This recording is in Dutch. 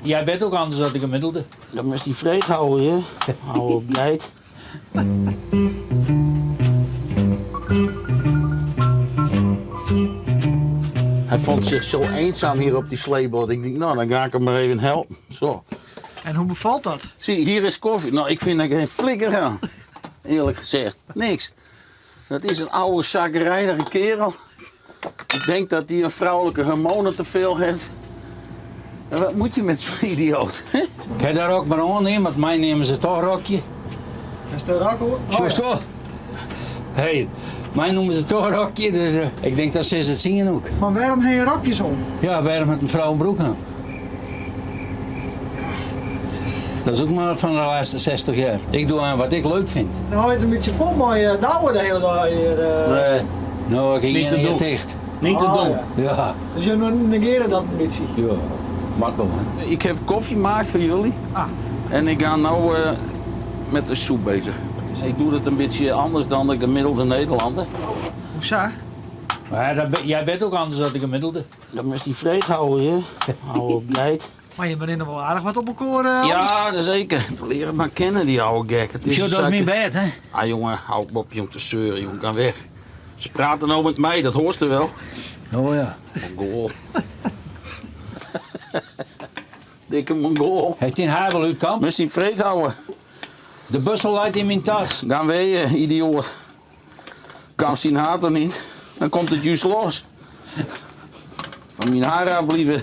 jij bent ook anders dan de gemiddelde. Dan moest die vreed houden, hè? Hou op geit. Hij vond zich zo eenzaam hier op die sleeboot. Ik denk, nou, dan ga ik hem maar even helpen. Zo. En hoe bevalt dat? Zie, hier is koffie. Nou, ik vind er geen flikker aan. Eerlijk gezegd, niks. Dat is een oude zakkerijdige kerel. Ik denk dat hij een vrouwelijke hormonen te veel heeft. En wat moet je met zo'n idioot? Hè? Kijk daar ook maar aan, want mij nemen ze toch rokje. Is dat ook hoor? Zo is het wel. Hey, mij noemen ze toch rokje, dus ik denk dat ze het zingen ook. Maar waarom heb je rokjes om? Ja, waarom met een vrouw een broek aan? Dat is ook maar van de laatste 60 jaar. Ik doe aan wat ik leuk vind. Nou, je het een beetje vol mooi douwen de hele dag hier. Nee, Nou, ik ging Niet te hier doen. dicht. niet te Oh, doen. ja. Ja, Dus je negeren dat een beetje. ja. Makkelijk, hè? Ik heb koffie gemaakt voor jullie. Ah, En ik ga nou met de soep bezig. Ik doe het een beetje anders dan de gemiddelde Nederlander. hoezo? Maar jij bent ook anders dan de gemiddelde. Dan moest die vreed houden, hè? Hou op geit. Maar je bent er wel aardig wat op elkaar. anders. Ja, dat zeker. Leer het maar kennen, die oude gek. Het is Zo een dat is mijn zakke- bed, hè? Ah jongen, hou op jong te zeuren, jongen. Ga weg. Ze praten nou met mij, dat hoort er wel. Oh ja. Mongool. Dikke Mongool. Hij is in Habel uit kamp. Moest die vreed houden. De bussel lijkt in mijn tas. Dan weet je, idioot. Kan zien haat er niet. Dan komt het juist los. Van mijn haar aan blijven.